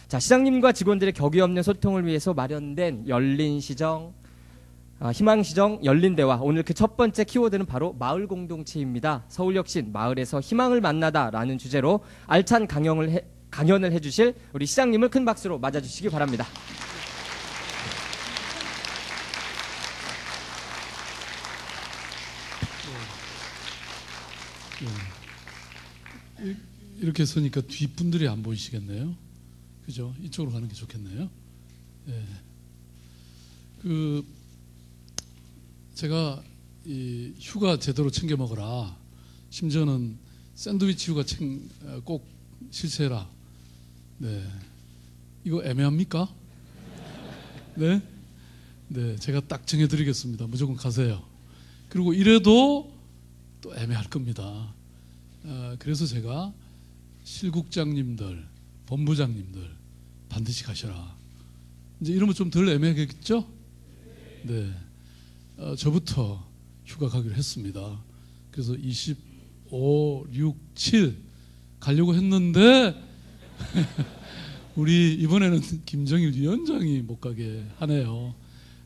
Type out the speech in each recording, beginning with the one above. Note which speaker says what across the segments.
Speaker 1: 자, 시장님과 직원들의 격이 없는 소통을 위해서 마련된 열린 시정, 희망시정 열린 대화. 오늘 그 첫 번째 키워드는 바로 마을 공동체입니다. 서울혁신 마을에서 희망을 만나다라는 주제로 알찬 강연을 해주실 우리 시장님을 큰 박수로 맞아주시기 바랍니다.
Speaker 2: 이렇게 서니까 뒷분들이 안 보이시겠네요. 그죠? 이쪽으로 가는 게 좋겠네요. 예. 제가 이 휴가 제대로 챙겨 먹어라. 심지어는 샌드위치 휴가 꼭 실시해라. 네. 이거 애매합니까? 네? 네, 제가 딱 정해드리겠습니다. 무조건 가세요. 그리고 이래도 또 애매할 겁니다. 그래서 제가 실국장님들, 본부장님들 반드시 가셔라. 이제 이러면 좀 덜 애매하겠죠? 네. 저부터 휴가 가기로 했습니다. 그래서 25, 6, 7 가려고 했는데 우리 이번에는 김정일 위원장이 못 가게 하네요.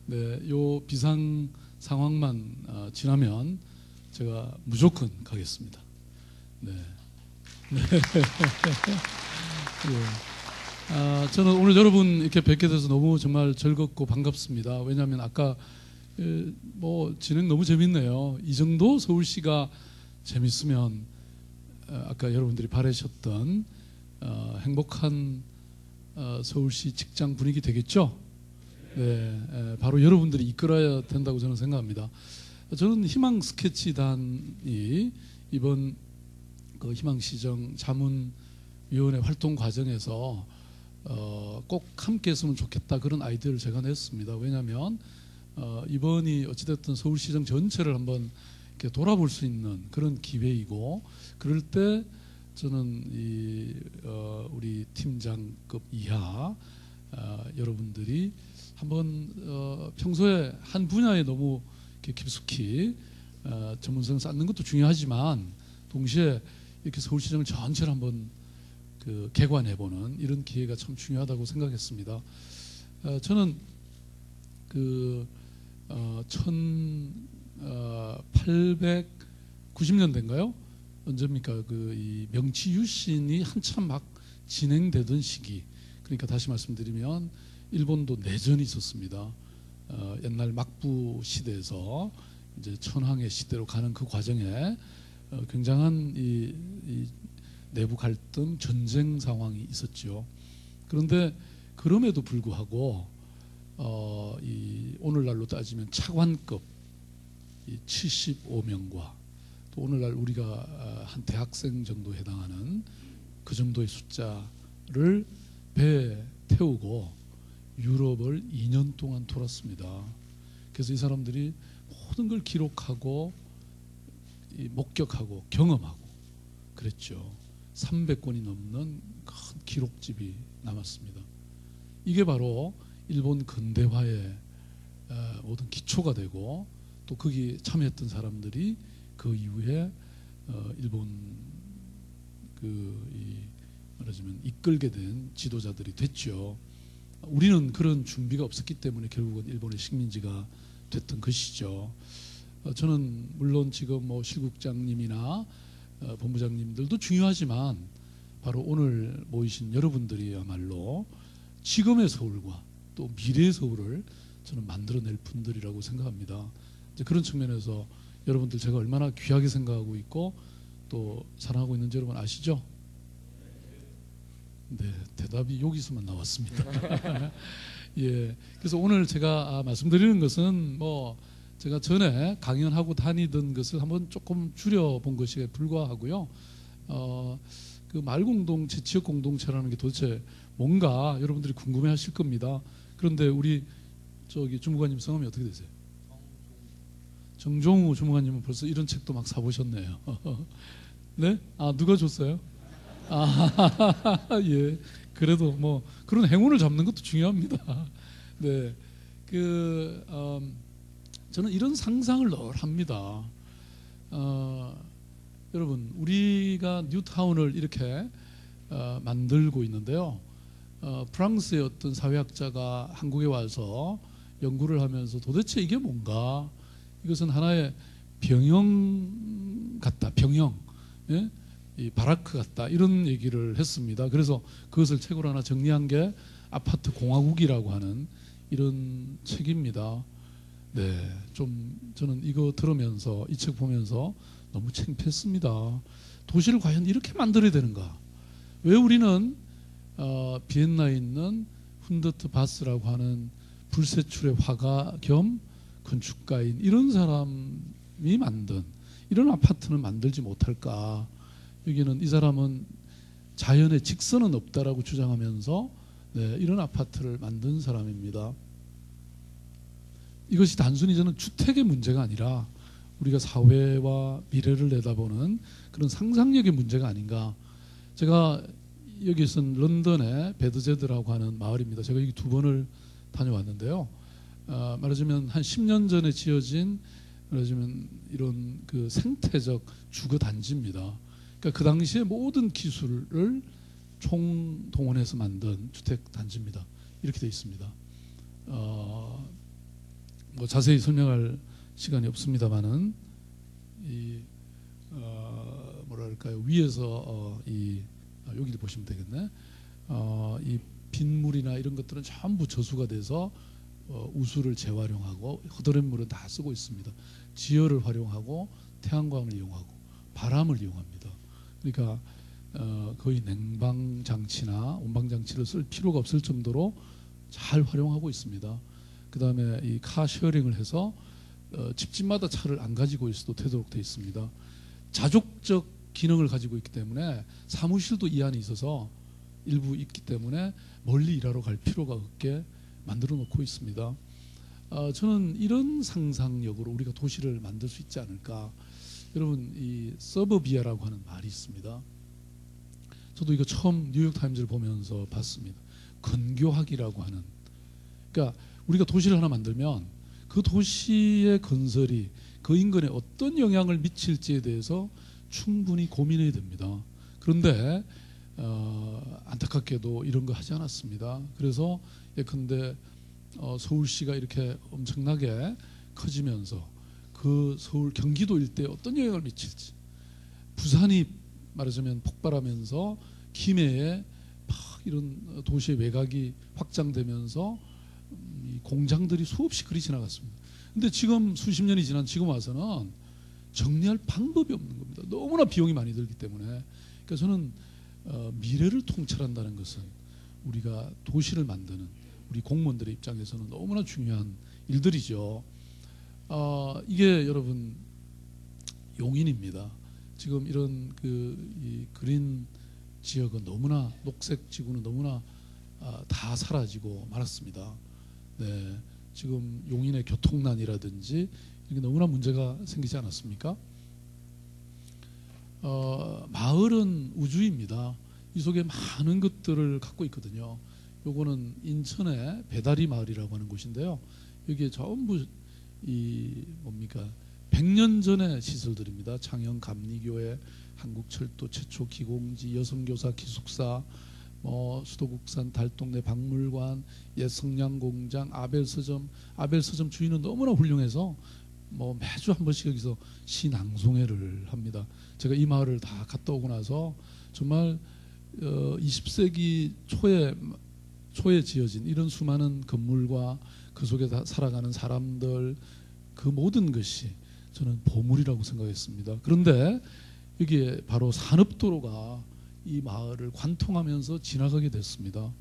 Speaker 2: 네, 요 비상 상황만 지나면 제가 무조건 가겠습니다. 네. 네. 네. 저는 오늘 여러분 이렇게 뵙게 돼서 너무 정말 즐겁고 반갑습니다. 왜냐하면 아까 뭐 진행 너무 재밌네요. 이 정도 서울시가 재밌으면 아까 여러분들이 바라셨던 행복한 서울시 직장 분위기 되겠죠? 네, 바로 여러분들이 이끌어야 된다고 저는 생각합니다. 저는 희망스케치단이 이번 그 희망시정 자문위원회 활동 과정에서 꼭 함께 했으면 좋겠다 그런 아이디어를 제가 냈습니다. 왜냐하면 이번이 어찌됐든 서울시정 전체를 한번 이렇게 돌아볼 수 있는 그런 기회이고, 그럴 때 저는 우리 팀장급 이하 여러분들이 한번 평소에 한 분야에 너무 이렇게 깊숙이 전문성 쌓는 것도 중요하지만 동시에 이렇게 서울시정을 전체를 한번 개관해보는 이런 기회가 참 중요하다고 생각했습니다. 저는 1890년대인가요? 언제입니까? 이 명치유신이 한참 막 진행되던 시기. 그러니까 다시 말씀드리면 일본도 내전이 있었습니다. 옛날 막부 시대에서 이제 천황의 시대로 가는 그 과정에 굉장한 이 내부 갈등, 전쟁 상황이 있었죠. 그런데 그럼에도 불구하고 오늘날로 따지면 차관급 75명과 또 오늘날 우리가 한 대학생 정도 해당하는 그 정도의 숫자를 배에 태우고 유럽을 2년 동안 돌았습니다. 그래서 이 사람들이 모든 걸 기록하고 목격하고 경험하고 그랬죠. 300권이 넘는 큰 기록집이 남았습니다. 이게 바로 일본 근대화의 모든 기초가 되고, 또 거기 참여했던 사람들이 그 이후에 일본 말하자면 이끌게 된 지도자들이 됐죠. 우리는 그런 준비가 없었기 때문에 결국은 일본의 식민지가 됐던 것이죠. 저는 물론 지금 뭐 실국장님이나 본부장님들도 중요하지만 바로 오늘 모이신 여러분들이야말로 지금의 서울과 또 미래의 서울을 저는 만들어낼 분들이라고 생각합니다. 이제 그런 측면에서 여러분들 제가 얼마나 귀하게 생각하고 있고 또 사랑하고 있는지 여러분 아시죠? 네, 대답이 여기서만 나왔습니다. 예, 그래서 오늘 제가 말씀드리는 것은 뭐 제가 전에 강연하고 다니던 것을 한번 조금 줄여본 것에 불과하고요. 그 마을공동체, 지역공동체라는 게 도대체 뭔가 여러분들이 궁금해하실 겁니다. 그런데 우리 주무관님 성함이 어떻게 되세요? 정종우 주무관님은 벌써 이런 책도 막 사보셨네요. 네? 누가 줬어요? 예. 그래도 뭐 그런 행운을 잡는 것도 중요합니다. 네. 저는 이런 상상을 늘 합니다. 여러분, 우리가 뉴타운을 이렇게 만들고 있는데요. 프랑스의 어떤 사회학자가 한국에 와서 연구를 하면서 도대체 이게 뭔가, 이것은 하나의 병영 같다, 병영, 예? 이 바라크 같다, 이런 얘기를 했습니다. 그래서 그것을 책으로 하나 정리한 게 아파트 공화국이라고 하는 이런 책입니다. 네, 좀 저는 이거 들으면서 이 책 보면서 너무 창피했습니다. 도시를 과연 이렇게 만들어야 되는가? 왜 우리는 비엔나에 있는 훈더트 바스라고 하는 불세출의 화가 겸 건축가인 이런 사람이 만든 이런 아파트는 만들지 못할까? 여기는 이 사람은 자연의 직선은 없다라고 주장하면서 네, 이런 아파트를 만든 사람입니다. 이것이 단순히 저는 주택의 문제가 아니라 우리가 사회와 미래를 내다보는 그런 상상력의 문제가 아닌가. 제가 여기선 런던의 베드제드라고 하는 마을입니다. 제가 여기 2번을 다녀왔는데요. 말하자면 한 10년 전에 지어진 말하자면 이런 그 생태적 주거 단지입니다. 그러니까 그 당시에 모든 기술을 총동원해서 만든 주택 단지입니다. 이렇게 되어 있습니다. 뭐 자세히 설명할 시간이 없습니다만은 이 뭐랄까요, 위에서 여기를 보시면 되겠네. 이 빗물이나 이런 것들은 전부 저수가 돼서 우수를 재활용하고 허드렛 물은 다 쓰고 있습니다. 지열을 활용하고 태양광을 이용하고 바람을 이용합니다. 그러니까 거의 냉방 장치나 온방 장치를 쓸 필요가 없을 정도로 잘 활용하고 있습니다. 그 다음에 이 카 쉐어링을 해서 집집마다 차를 안 가지고 있어도 되도록 되어 있습니다. 자족적 기능을 가지고 있기 때문에 사무실도 이 안에 있어서 일부 있기 때문에 멀리 일하러 갈 필요가 없게 만들어 놓고 있습니다. 저는 이런 상상력으로 우리가 도시를 만들 수 있지 않을까. 여러분, 이 서버비아라고 하는 말이 있습니다. 저도 이거 처음 뉴욕타임즈를 보면서 봤습니다. 건교학이라고 하는, 그러니까 우리가 도시를 하나 만들면 그 도시의 건설이 그 인근에 어떤 영향을 미칠지에 대해서 충분히 고민해야 됩니다. 그런데 안타깝게도 이런 거 하지 않았습니다. 그래서 예컨대 서울시가 이렇게 엄청나게 커지면서 그 서울 경기도 일대에 어떤 영향을 미칠지, 부산이 말하자면 폭발하면서 김해에 막 이런 도시의 외곽이 확장되면서 이 공장들이 수없이 그리 지나갔습니다. 근데 지금 수십 년이 지난 지금 와서는 정리할 방법이 없는 겁니다. 너무나 비용이 많이 들기 때문에. 그러니까 저는 미래를 통찰한다는 것은 우리가 도시를 만드는 우리 공무원들의 입장에서는 너무나 중요한 일들이죠. 이게 여러분 용인입니다. 지금 이런 이 그린 지역은 너무나, 녹색 지구는 너무나 다 사라지고 말았습니다. 네, 지금 용인의 교통난이라든지 이게 너무나 문제가 생기지 않았습니까? 마을은 우주입니다. 이 속에 많은 것들을 갖고 있거든요. 요거는 인천의 배다리 마을이라고 하는 곳인데요. 여기에 전부 이 뭡니까? 100년 전의 시설들입니다. 창녕 감리교회, 한국철도 최초 기공지, 여성교사 기숙사, 수도국산 달동네 박물관, 옛 성냥공장, 아벨서점 주인은 너무나 훌륭해서 매주 한 번씩 여기서 시낭송회를 합니다. 제가 이 마을을 다 갔다 오고 나서 정말 20세기 초에 지어진 이런 수많은 건물과 그 속에 다 살아가는 사람들, 그 모든 것이 저는 보물이라고 생각했습니다. 그런데 여기에 바로 산업도로가 이 마을을 관통하면서 지나가게 됐습니다.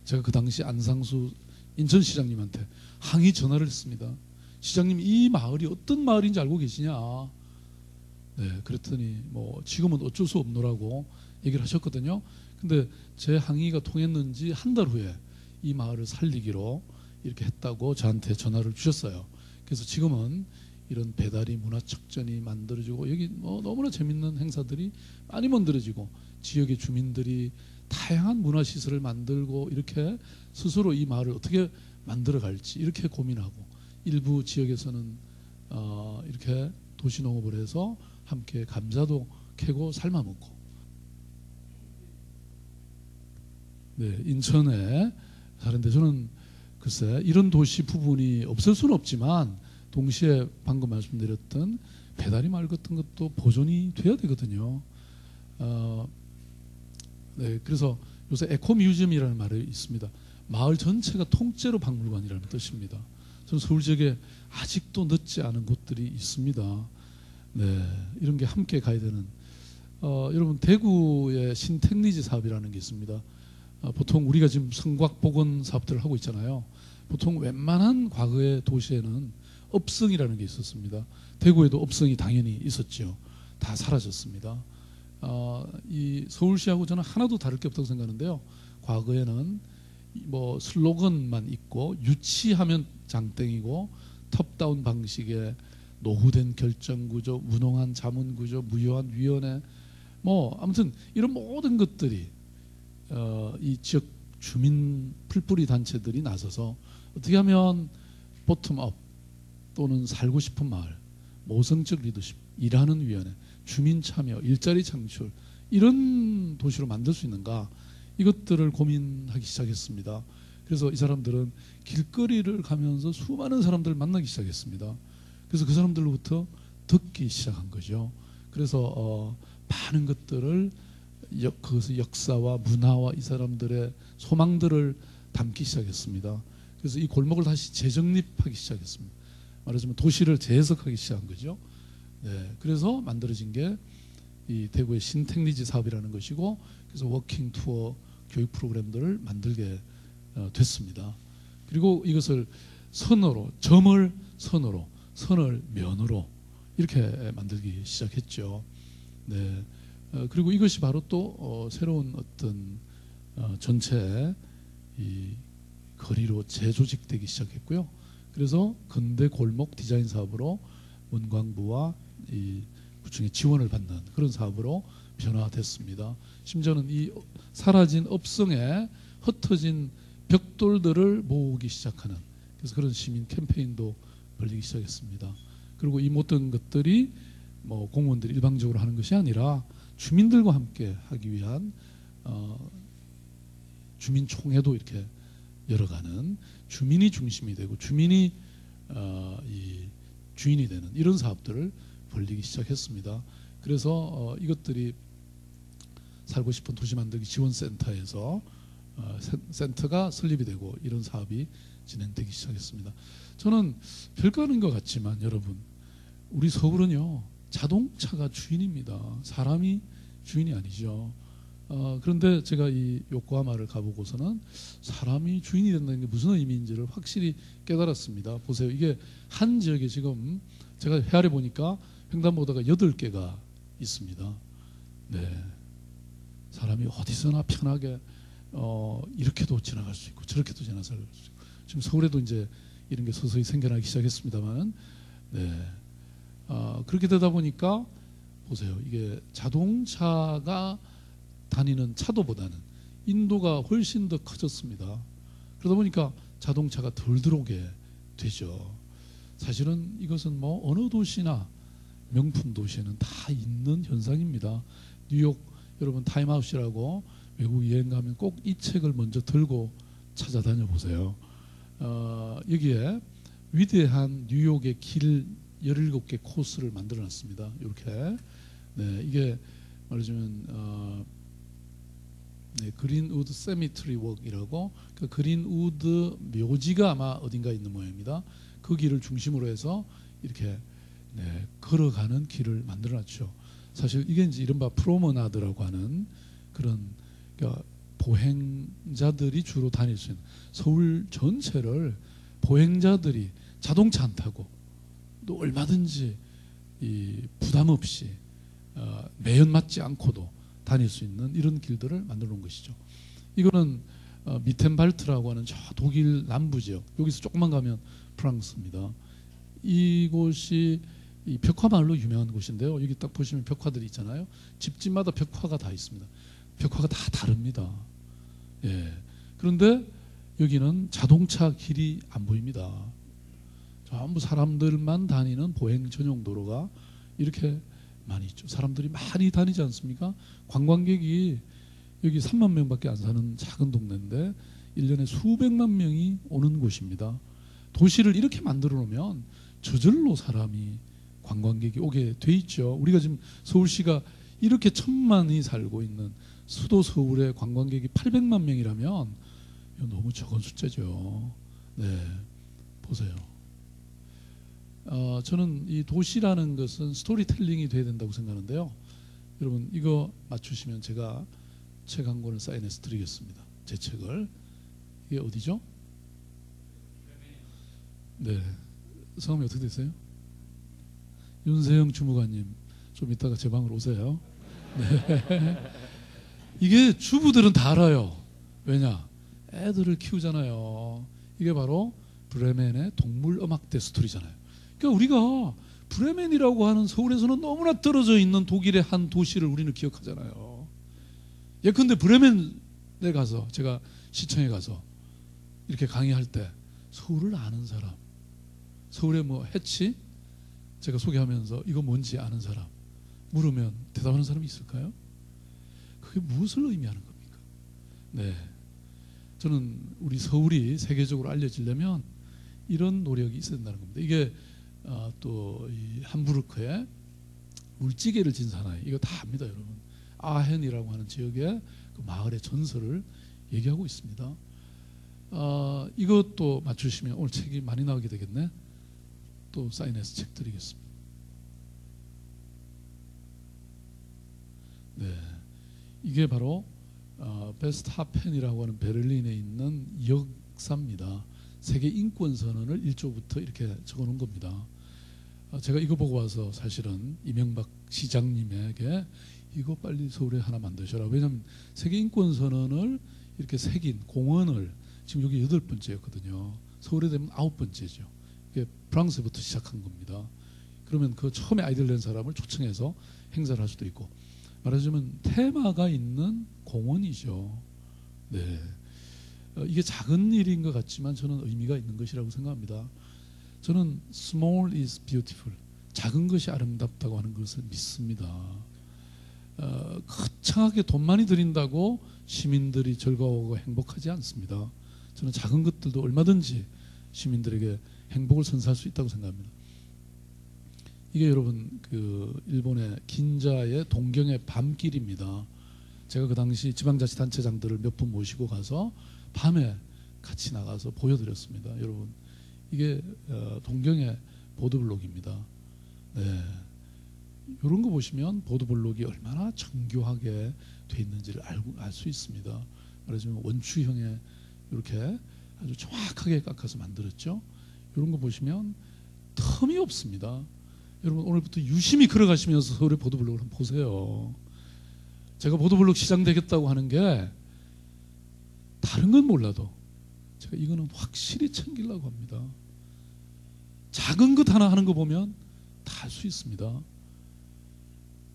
Speaker 2: 제가 그 당시 안상수 인천시장님한테 항의 전화를 했습니다. 시장님, 이 마을이 어떤 마을인지 알고 계시냐? 네, 그랬더니 지금은 어쩔 수 없노라고 얘기를 하셨거든요. 근데 제 항의가 통했는지 한 달 후에 이 마을을 살리기로 이렇게 했다고 저한테 전화를 주셨어요. 그래서 지금은 이런 배다리 문화척전이 만들어지고 여기 너무나 재밌는 행사들이 많이 만들어지고 지역의 주민들이 다양한 문화시설을 만들고 이렇게 스스로 이 마을을 어떻게 만들어갈지 이렇게 고민하고, 일부 지역에서는 이렇게 도시농업을 해서 함께 감자도 캐고 삶아 먹고. 네, 인천에 사는데 저는 글쎄 이런 도시 부분이 없을 수는 없지만 동시에 방금 말씀드렸던 배달의 마을 같은 것도 보존이 돼야 되거든요. 네, 그래서 요새 에코뮤지엄이라는 말이 있습니다. 마을 전체가 통째로 박물관이라는 뜻입니다. 저는 서울 지역에 아직도 늦지 않은 곳들이 있습니다. 네, 이런 게 함께 가야 되는. 여러분 대구의 신택리지 사업이라는 게 있습니다. 보통 우리가 지금 성곽복원 사업들을 하고 있잖아요. 보통 웬만한 과거의 도시에는 업성이라는 게 있었습니다. 대구에도 업성이 당연히 있었죠. 다 사라졌습니다. 이 서울시하고 저는 하나도 다를 게 없다고 생각하는데요. 과거에는 뭐 슬로건만 있고 유치하면 장땡이고 톱다운 방식의 노후된 결정구조, 무능한 자문구조, 무효한 위원회, 뭐 아무튼 이런 모든 것들이 이 지역 주민 풀뿌리 단체들이 나서서 어떻게 하면 보텀업 또는 살고 싶은 마을, 모성적 리더십, 일하는 위원회, 주민 참여, 일자리 창출 이런 도시로 만들 수 있는가 이것들을 고민하기 시작했습니다. 그래서 이 사람들은 길거리를 가면서 수많은 사람들을 만나기 시작했습니다. 그래서 그 사람들로부터 듣기 시작한 거죠. 그래서 많은 것들을 그것의 역사와 문화와 이 사람들의 소망들을 담기 시작했습니다. 그래서 이 골목을 다시 재정립하기 시작했습니다. 말하자면 도시를 재해석하기 시작한 거죠. 네, 그래서 만들어진 게 이 대구의 신택리지 사업이라는 것이고, 그래서 워킹 투어 교육 프로그램들을 만들게 됐습니다. 그리고 이것을 선어로, 점을 선어로, 선을 면으로 이렇게 만들기 시작했죠. 네, 그리고 이것이 바로 또 새로운 어떤 전체 이 거리로 재조직되기 시작했고요. 그래서 근대 골목 디자인 사업으로 문광부와 이 구청의 지원을 받는 그런 사업으로 변화됐습니다. 심지어는 이 사라진 업성에 흩어진 벽돌들을 모으기 시작하는, 그래서 그런 시민 캠페인도 벌리기 시작했습니다. 그리고 이 모든 것들이 뭐 공무원들이 일방적으로 하는 것이 아니라 주민들과 함께 하기 위한 주민총회도 이렇게 열어가는, 주민이 중심이 되고 주민이 이 주인이 되는 이런 사업들을 벌리기 시작했습니다. 그래서 이것들이 살고 싶은 도시 만들기 지원센터에서 센터가 설립이 되고 이런 사업이 진행되기 시작했습니다. 저는 별거 아닌 것 같지만 여러분, 우리 서울은요 자동차가 주인입니다. 사람이 주인이 아니죠. 그런데 제가 이 요코하마를 가보고서는 사람이 주인이 된다는 게 무슨 의미인지를 확실히 깨달았습니다. 보세요. 이게 한 지역에 지금 제가 헤아려 보니까 횡단보도가 8개가 있습니다. 네, 사람이 어디서나 편하게 이렇게도 지나갈 수 있고 저렇게도 지나갈 수 있고, 지금 서울에도 이제 이런 게 서서히 생겨나기 시작했습니다만, 네, 그렇게 되다 보니까 보세요. 이게 자동차가 다니는 차도보다는 인도가 훨씬 더 커졌습니다. 그러다 보니까 자동차가 덜 들어오게 되죠. 사실은 이것은 뭐 어느 도시나 명품 도시에는 다 있는 현상입니다. 뉴욕 여러분 타임아웃이라고 외국 여행 가면 꼭 이 책을 먼저 들고 찾아다녀 보세요. 여기에 위대한 뉴욕의 길 17개 코스를 만들어 놨습니다. 이렇게. 네, 이게 말하자면 네, 그린우드 세미트리 워크이라고, 그 그린우드 묘지가 아마 어딘가 있는 모양입니다. 그 길을 중심으로 해서 이렇게 네, 걸어가는 길을 만들어놨죠. 사실 이게 이제 이른바 프로머나드라고 하는 그런, 그러니까 보행자들이 주로 다닐 수 있는, 서울 전체를 보행자들이 자동차 안 타고 또 얼마든지 이 부담 없이 매연 맞지 않고도 다닐 수 있는 이런 길들을 만들어 놓은 것이죠. 이거는 미텐발트라고 하는 저 독일 남부 지역, 여기서 조금만 가면 프랑스입니다. 이곳이 이 벽화마을로 유명한 곳인데요. 여기 딱 보시면 벽화들이 있잖아요. 집집마다 벽화가 다 있습니다. 벽화가 다 다릅니다. 예. 그런데 여기는 자동차 길이 안 보입니다. 전부 사람들만 다니는 보행 전용 도로가 이렇게 많이 있죠. 사람들이 많이 다니지 않습니까? 관광객이 여기 3만 명밖에 안 사는 작은 동네인데 1년에 수백만 명이 오는 곳입니다. 도시를 이렇게 만들어 놓으면 저절로 사람이 관광객이 오게 돼 있죠. 우리가 지금 서울시가 이렇게 1,000만이 살고 있는 수도 서울의 관광객이 800만 명이라면 이거 너무 적은 숫자죠. 네, 보세요. 저는 이 도시라는 것은 스토리텔링이 돼야 된다고 생각하는데요. 여러분 이거 맞추시면 제가 책 한 권을 사인해서 드리겠습니다. 제 책을. 이게 어디죠? 네, 성함이 어떻게 되세요? 윤세영 주무관님, 좀 이따가 제 방으로 오세요. 네. 이게 주부들은 다 알아요. 왜냐? 애들을 키우잖아요. 이게 바로 브레멘의 동물음악대 스토리잖아요. 그러니까 우리가 브레멘이라고 하는 서울에서는 너무나 떨어져 있는 독일의 한 도시를 우리는 기억하잖아요. 예컨대 브레멘에 가서, 제가 시청에 가서 이렇게 강의할 때 서울을 아는 사람, 서울의 뭐 해치 제가 소개하면서 이거 뭔지 아는 사람 물으면 대답하는 사람이 있을까요? 그게 무엇을 의미하는 겁니까? 네, 저는 우리 서울이 세계적으로 알려지려면 이런 노력이 있어야 된다는 겁니다. 이게 또 이 함부르크의 물지개를 진 사나이, 이거 다 압니다, 여러분. 아헨이라고 하는 지역의 그 마을의 전설을 얘기하고 있습니다. 이것도 맞추시면 오늘 책이 많이 나오게 되겠네. 또 사인해서 책 드리겠습니다. 네, 이게 바로 베스트하펜이라고 하는 베를린에 있는 역사입니다. 세계 인권 선언을 1조부터 이렇게 적어놓은 겁니다. 제가 이거 보고 와서 사실은 이명박 시장님에게 이거 빨리 서울에 하나 만드셔라. 왜냐하면 세계 인권 선언을 이렇게 새긴 공원을 지금 여기 8번째였거든요. 서울에 되면 9번째죠. 이게 프랑스부터 시작한 겁니다. 그러면 그 처음에 아이디어를 낸 사람을 초청해서 행사를 할 수도 있고, 말하자면 테마가 있는 공원이죠. 네, 이게 작은 일인 것 같지만 저는 의미가 있는 것이라고 생각합니다. 저는 small is beautiful, 작은 것이 아름답다고 하는 것을 믿습니다. 거창하게 돈 많이 들인다고 시민들이 즐거워하고 행복하지 않습니다. 저는 작은 것들도 얼마든지 시민들에게 행복을 선사할 수 있다고 생각합니다. 이게 여러분 그 일본의 긴자의 동경의 밤길입니다. 제가 그 당시 지방자치단체장들을 몇 분 모시고 가서 밤에 같이 나가서 보여드렸습니다. 여러분 이게 동경의 보도블록입니다. 네, 이런 거 보시면 보도블록이 얼마나 정교하게 돼 있는지를 알 수 있습니다. 말하자면 원추형에 이렇게 아주 정확하게 깎아서 만들었죠. 이런 거 보시면 텀이 없습니다. 여러분 오늘부터 유심히 걸어가시면서 서울의 보도블록을 한번 보세요. 제가 보도블록 시장 되겠다고 하는 게 다른 건 몰라도 제가 이거는 확실히 챙기려고 합니다. 작은 것 하나 하는 거 보면 다 할 수 있습니다.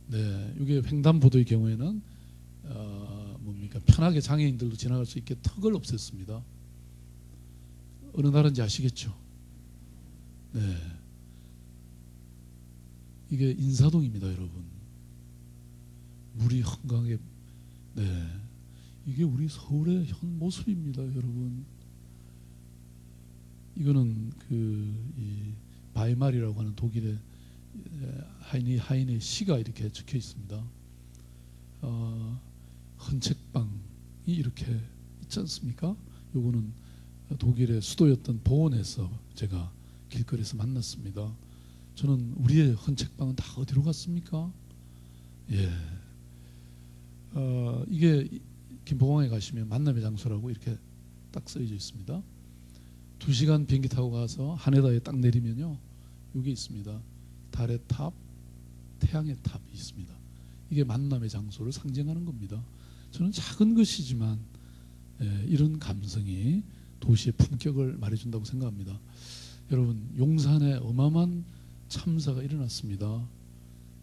Speaker 2: 네, 이게 횡단보도의 경우에는 뭡니까, 편하게 장애인들도 지나갈 수 있게 턱을 없앴습니다. 어느 나라인지 아시겠죠? 네, 이게 인사동입니다, 여러분. 물이 한강에, 네, 이게 우리 서울의 현 모습입니다, 여러분. 이거는 이 바이말이라고 하는 독일의 하이네의 시가 이렇게 적혀 있습니다. 헌책방이 이렇게 있지 않습니까? 요거는 독일의 수도였던 보온에서 제가 길거리에서 만났습니다. 저는 우리의 헌책방은 다 어디로 갔습니까? 예, 이게 김포공항에 가시면 만남의 장소라고 이렇게 딱 써져 있습니다. 2시간 비행기 타고 가서 하네다에 딱 내리면요, 여기 있습니다. 달의 탑, 태양의 탑이 있습니다. 이게 만남의 장소를 상징하는 겁니다. 저는 작은 것이지만 이런 감성이 도시의 품격을 말해준다고 생각합니다. 여러분 용산에 어마어마한 참사가 일어났습니다.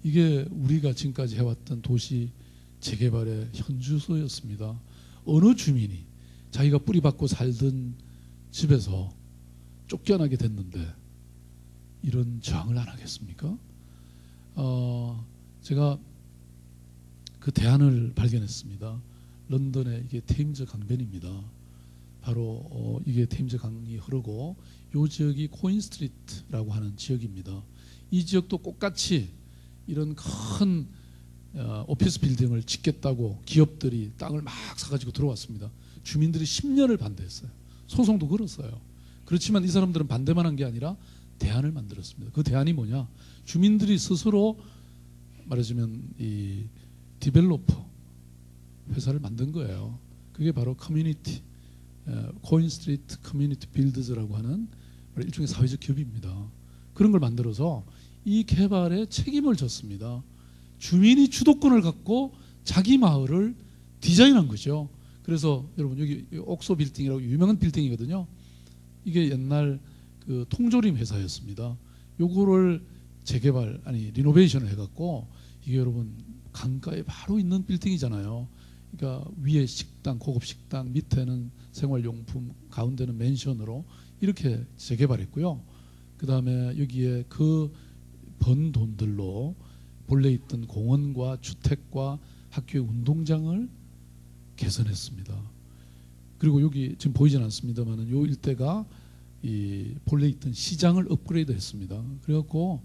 Speaker 2: 이게 우리가 지금까지 해왔던 도시 재개발의 현주소였습니다. 어느 주민이 자기가 뿌리박고 살던 집에서 쫓겨나게 됐는데 이런 저항을 안 하겠습니까? 제가 그 대안을 발견했습니다. 런던의 이게 테임즈 강변입니다. 바로 이게 테임즈 강이 흐르고 이 지역이 코인 스트리트라고 하는 지역입니다. 이 지역도 똑같이 이런 큰 오피스 빌딩을 짓겠다고 기업들이 땅을 막 사가지고 들어왔습니다. 주민들이 10년을 반대했어요. 소송도 걸었어요. 그렇지만 이 사람들은 반대만 한 게 아니라 대안을 만들었습니다. 그 대안이 뭐냐? 주민들이 스스로 말하자면 이 디벨로퍼 회사를 만든 거예요. 그게 바로 커뮤니티 코인 스트리트 커뮤니티 빌드즈라고 하는 일종의 사회적 기업입니다. 그런 걸 만들어서 이 개발에 책임을 졌습니다. 주민이 주도권을 갖고 자기 마을을 디자인한 거죠. 그래서 여러분 여기 옥소 빌딩이라고 유명한 빌딩이거든요. 이게 옛날 그 통조림 회사였습니다. 요거를 재개발 리노베이션을 해갖고 이게 여러분 강가에 바로 있는 빌딩이잖아요. 그러니까 위에 식당, 고급 식당, 밑에는 생활용품, 가운데는 맨션으로 이렇게 재개발했고요. 그 다음에 여기에 그 번 돈들로 본래 있던 공원과 주택과 학교의 운동장을 개선했습니다. 그리고 여기 지금 보이진 않습니다만은 요 일대가 이 본래 있던 시장을 업그레이드했습니다. 그래갖고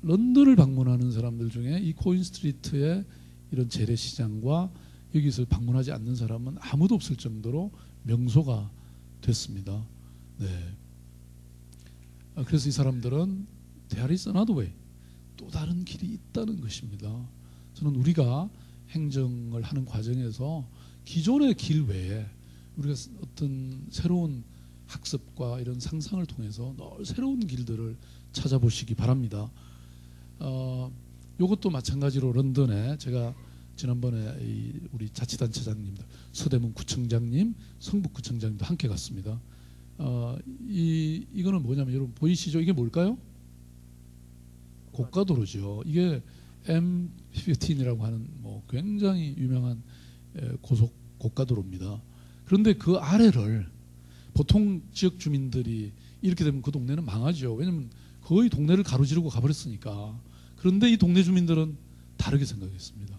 Speaker 2: 런던을 방문하는 사람들 중에 이 코인 스트리트의 이런 재래시장과 여기서 방문하지 않는 사람은 아무도 없을 정도로 명소가 됐습니다. 네. 그래서 이 사람들은 There is another way. 또 다른 길이 있다는 것입니다. 저는 우리가 행정을 하는 과정에서 기존의 길 외에 우리가 어떤 새로운 학습과 이런 상상을 통해서 늘 새로운 길들을 찾아보시기 바랍니다. 이것도 마찬가지로 런던에 제가 지난번에 우리 자치단체장님들 서대문 구청장님, 성북구청장님도 함께 갔습니다. 이거는 뭐냐면 여러분 보이시죠? 이게 뭘까요? 고가도로죠. 이게 M15이라고 하는 뭐 굉장히 유명한 고속 고가도로입니다. 그런데 그 아래를 보통 지역 주민들이 이렇게 되면 그 동네는 망하죠. 왜냐하면 거의 동네를 가로지르고 가버렸으니까. 그런데 이 동네 주민들은 다르게 생각했습니다.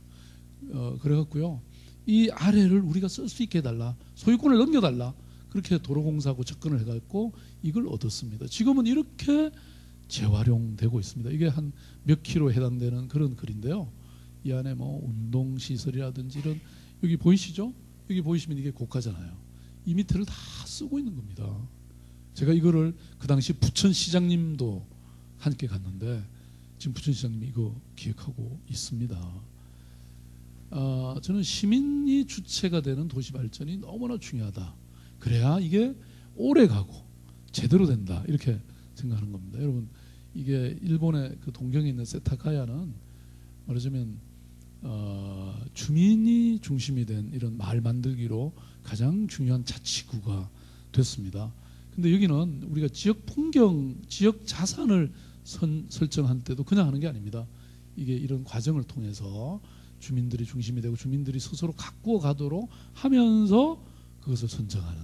Speaker 2: 그래갖고요, 이 아래를 우리가 쓸 수 있게 해달라, 소유권을 넘겨달라, 그렇게 도로공사하고 접근을 해갖고 이걸 얻었습니다. 지금은 이렇게 재활용되고 있습니다. 이게 한 몇 킬로에 해당되는 그런 글인데요. 이 안에 뭐 운동시설이라든지 이런, 여기 보이시죠? 여기 보이시면 이게 고가잖아요. 이 밑에를 다 쓰고 있는 겁니다. 제가 이거를 그 당시 부천시장님도 함께 갔는데 지금 부천시장님이 이거 기획하고 있습니다. 저는 시민이 주체가 되는 도시 발전이 너무나 중요하다. 그래야 이게 오래 가고 제대로 된다, 이렇게 생각하는 겁니다. 여러분, 이게 일본의 그 동경에 있는 세타카야는 말하자면 주민이 중심이 된 이런 마을 만들기로 가장 중요한 자치구가 됐습니다. 근데 여기는 우리가 지역 풍경, 지역 자산을 설정할 때도 그냥 하는 게 아닙니다. 이게 이런 과정을 통해서 주민들이 중심이 되고 주민들이 스스로 가꾸어 가도록 하면서 그것을 선정하는,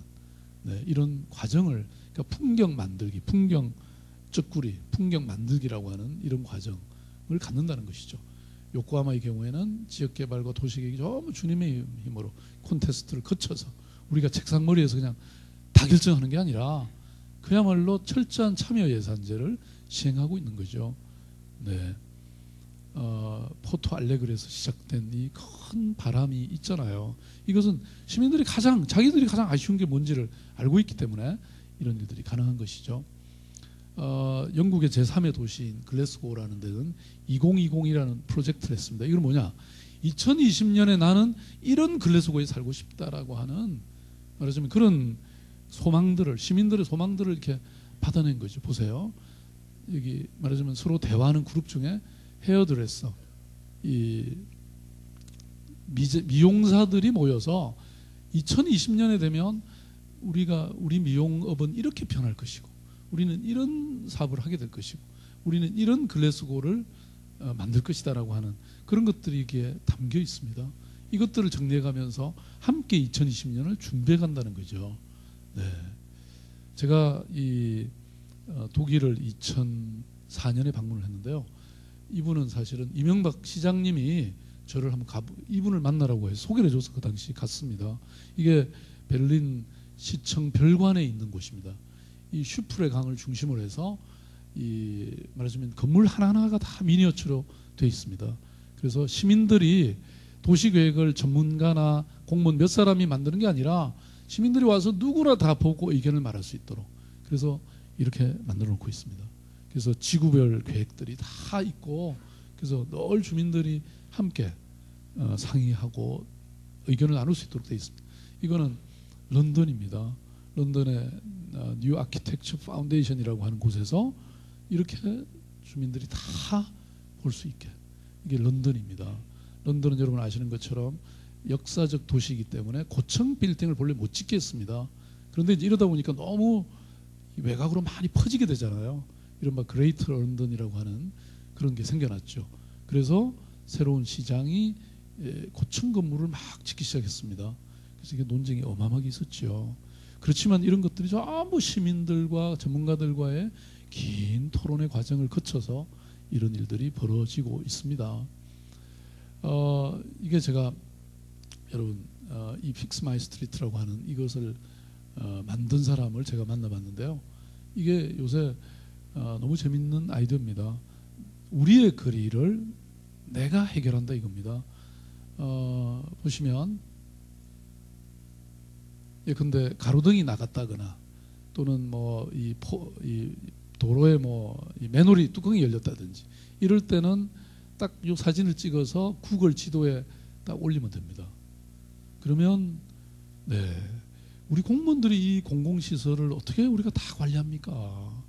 Speaker 2: 네, 이런 과정을, 그러니까 풍경 만들기, 풍경 쩍구리, 풍경 만들기라고 하는 이런 과정을 갖는다는 것이죠. 요코하마의 경우에는 지역개발과 도시계획이 전부 주님의 힘으로 콘테스트를 거쳐서 우리가 책상머리에서 그냥 다 결정하는 게 아니라 그야말로 철저한 참여 예산제를 시행하고 있는 거죠. 네. 포토 알레그리에서 시작된 이 큰 바람이 있잖아요. 이것은 시민들이 자기들이 가장 아쉬운 게 뭔지를 알고 있기 때문에 이런 일들이 가능한 것이죠. 영국의 제3의 도시인 글래스고라는 데는 2020이라는 프로젝트를 했습니다. 이건 뭐냐? 2020년에 나는 이런 글래스고에 살고 싶다라고 하는, 말하자면 그런 소망들을, 시민들의 소망들을 이렇게 받아낸 거죠. 보세요. 여기 말하자면 서로 대화하는 그룹 중에 헤어드레서, 이 미용사들이 모여서 2020년에 되면 우리 미용업은 이렇게 변할 것이고, 우리는 이런 사업을 하게 될 것이고, 우리는 이런 글래스고를 만들 것이다라고 하는 그런 것들이 이게 담겨 있습니다. 이것들을 정리해가면서 함께 2020년을 준비해간다는 거죠. 네, 제가 이 독일을 2004년에 방문을 했는데요. 이분은 사실은 이명박 시장님이 저를 한번 이분을 만나라고 해서 소개를 해줘서 그 당시 갔습니다. 이게 베를린 시청 별관에 있는 곳입니다. 이 슈프레 강을 중심으로 해서 이 말하자면 건물 하나하나가 다 미니어처로 되어 있습니다. 그래서 시민들이 도시계획을 전문가나 공무원 몇 사람이 만드는 게 아니라 시민들이 와서 누구나 다 보고 의견을 말할 수 있도록 그래서 이렇게 만들어 놓고 있습니다. 그래서 지구별 계획들이 다 있고 그래서 늘 주민들이 함께 상의하고 의견을 나눌 수 있도록 되어 있습니다. 이거는 런던입니다. 런던의 뉴 아키텍처 파운데이션이라고 하는 곳에서 이렇게 주민들이 다 볼 수 있게 이게 런던입니다. 런던은 여러분 아시는 것처럼 역사적 도시이기 때문에 고층 빌딩을 본래 못 짓겠습니다. 그런데 이제 이러다 보니까 너무 외곽으로 많이 퍼지게 되잖아요. 이른바 그레이터 런던이라고 하는 그런 게 생겨났죠. 그래서 새로운 시장이 고층 건물을 막 짓기 시작했습니다. 그래서 이게 논쟁이 어마어마하게 있었죠. 그렇지만 이런 것들이 전부 시민들과 전문가들과의 긴 토론의 과정을 거쳐서 이런 일들이 벌어지고 있습니다. 이게 제가 여러분 이 픽스 마이 스트리트라고 하는 이것을 만든 사람을 제가 만나봤는데요. 이게 요새 너무 재밌는 아이디어입니다. 우리의 거리를 내가 해결한다 이겁니다. 보시면 근데 가로등이 나갔다거나 또는 뭐 이 도로에 뭐 이 맨홀이 뚜껑이 열렸다든지 이럴 때는 딱 이 사진을 찍어서 구글 지도에 딱 올리면 됩니다. 그러면 우리 공무원들이 이 공공시설을 어떻게 우리가 다 관리합니까?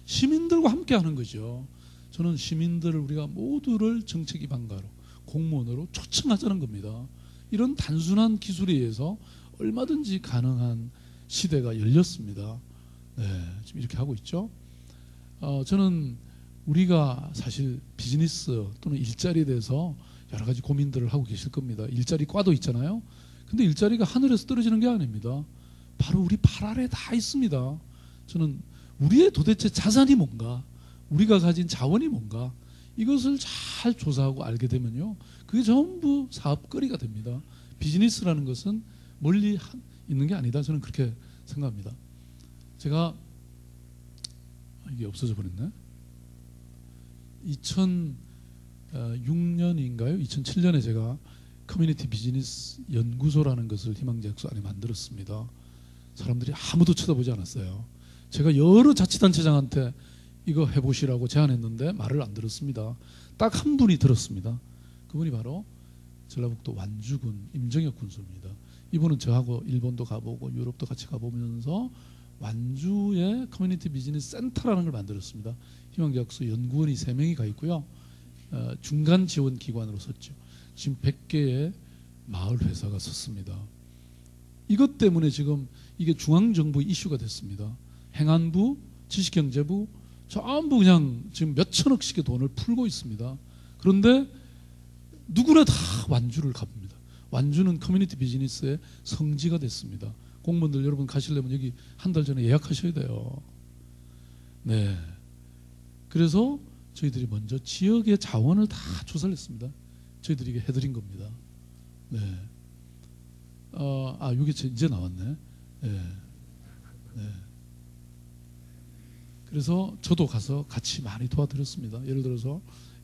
Speaker 2: 시민들과 함께 하는 거죠. 저는 시민들을 우리가 모두를 정책 입안가로 공무원으로 초청하자는 겁니다. 이런 단순한 기술에 의해서 얼마든지 가능한 시대가 열렸습니다. 지금 이렇게 하고 있죠. 저는 우리가 사실 비즈니스 또는 일자리에 대해서 여러 가지 고민들을 하고 계실 겁니다. 일자리 과도 있잖아요. 근데 일자리가 하늘에서 떨어지는 게 아닙니다. 바로 우리 발 아래에 다 있습니다. 저는 우리의 도대체 자산이 뭔가, 우리가 가진 자원이 뭔가 이것을 잘 조사하고 알게 되면요, 그게 전부 사업거리가 됩니다. 비즈니스라는 것은 멀리 있는 게 아니다. 저는 그렇게 생각합니다. 제가 이게 없어져 버렸네. 2006년인가요? 2007년에 제가 커뮤니티 비즈니스 연구소라는 것을 희망제약소 안에 만들었습니다. 사람들이 아무도 쳐다보지 않았어요. 제가 여러 자치단체장한테 이거 해보시라고 제안했는데 말을 안 들었습니다. 딱 한 분이 들었습니다. 그분이 바로 전라북도 완주군 임정혁 군수입니다. 이분은 저하고 일본도 가보고 유럽도 같이 가보면서 완주에 커뮤니티 비즈니스 센터라는 걸 만들었습니다. 희망제약소 연구원이 3명이 가 있고요. 중간 지원 기관으로 섰죠. 지금 100개의 마을 회사가 섰습니다. 이것 때문에 지금 이게 중앙정부 이슈가 됐습니다. 행안부, 지식경제부 전부 그냥 지금 몇천억씩의 돈을 풀고 있습니다. 그런데 누구나 다 완주를 가봅니다. 완주는 커뮤니티 비즈니스의 성지가 됐습니다. 공무원들 여러분 가시려면 여기 한 달 전에 예약하셔야 돼요. 그래서 저희들이 먼저 지역의 자원을 다 조사를 했습니다. 저희들이 이게 해드린 겁니다. 이게 이제 나왔네. 그래서 저도 가서 같이 많이 도와드렸습니다. 예를 들어서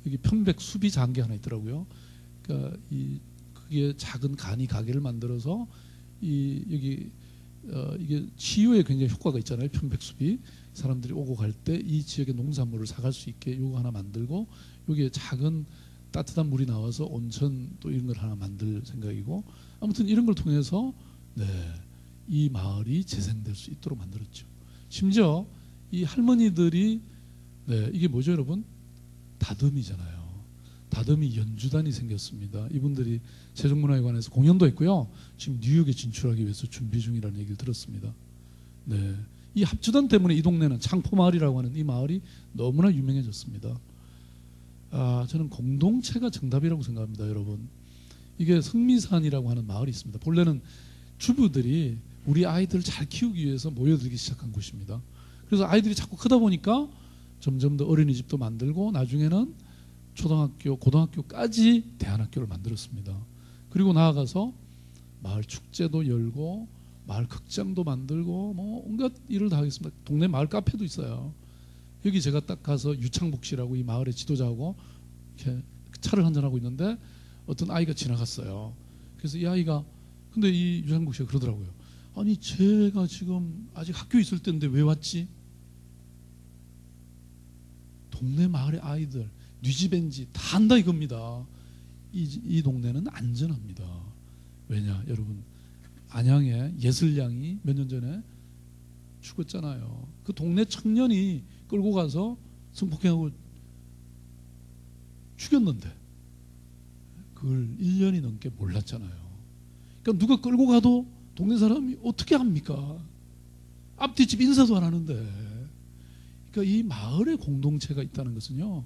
Speaker 2: 여기 편백 수비 장기 하나 있더라고요. 그러니까 그게 작은 간이 가게를 만들어서 여기 이게 치유에 굉장히 효과가 있잖아요. 편백숲이 사람들이 오고 갈 때 이 지역의 농산물을 사갈 수 있게 요거 하나 만들고 여기에 작은 따뜻한 물이 나와서 온천 또 이런 걸 하나 만들 생각이고 아무튼 이런 걸 통해서 이 마을이 재생될 수 있도록 만들었죠. 심지어 이 할머니들이 이게 뭐죠 여러분? 다듬이잖아요. 다듬이 연주단이 생겼습니다. 이분들이 세종문화회관에서 공연도 했고요. 지금 뉴욕에 진출하기 위해서 준비 중이라는 얘기를 들었습니다. 이 합주단 때문에 이 동네는 창포마을이라고 하는 이 마을이 너무나 유명해졌습니다. 저는 공동체가 정답이라고 생각합니다. 여러분, 이게 성미산이라고 하는 마을이 있습니다. 본래는 주부들이 우리 아이들을 잘 키우기 위해서 모여들기 시작한 곳입니다. 그래서 아이들이 자꾸 크다 보니까 점점 더 어린이집도 만들고 나중에는 초등학교, 고등학교까지 대안학교를 만들었습니다. 그리고 나아가서 마을 축제도 열고 마을 극장도 만들고 뭐 온갖 일을 다 하겠습니다. 동네 마을 카페도 있어요. 여기 제가 딱 가서 유창복 씨라고 이 마을의 지도자하고 이렇게 차를 한잔하고 있는데 어떤 아이가 지나갔어요. 그래서 이 아이가 근데 이 유창복 씨가 그러더라고요. 아니 제가 지금 아직 학교에 있을 때인데 왜 왔지? 동네 마을의 아이들 뉘지벤지 다 한다 이겁니다. 이 동네는 안전합니다. 왜냐 여러분 안양에 예슬양이 몇 년 전에 죽었잖아요. 그 동네 청년이 끌고 가서 성폭행하고 죽였는데 그걸 1년이 넘게 몰랐잖아요. 그러니까 누가 끌고 가도 동네 사람이 어떻게 합니까? 앞뒤집 인사도 안 하는데. 그러니까 이 마을의 공동체가 있다는 것은요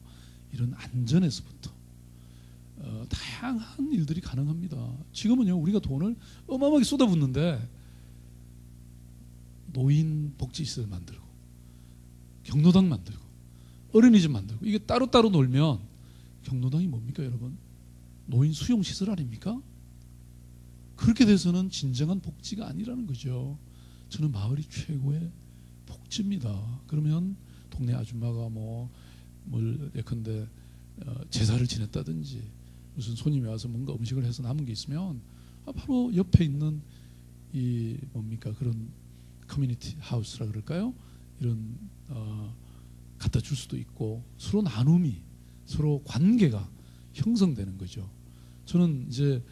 Speaker 2: 이런 안전에서부터 다양한 일들이 가능합니다. 지금은요 우리가 돈을 어마어마하게 쏟아붓는데 노인 복지시설 만들고 경로당 만들고 어린이집 만들고 이게 따로따로 놀면 경로당이 뭡니까 여러분? 노인 수용시설 아닙니까? 그렇게 돼서는 진정한 복지가 아니라는 거죠. 저는 마을이 최고의 복지입니다. 그러면 동네 아줌마가 뭘 예컨대 제사를 지냈다든지 무슨 손님이 와서 뭔가 음식을 해서 남은 게 있으면 바로 옆에 있는 이 뭡니까 그런 커뮤니티 하우스라 그럴까요? 이런 갖다 줄 수도 있고 서로 나눔이 서로 관계가 형성되는 거죠. 저는 이제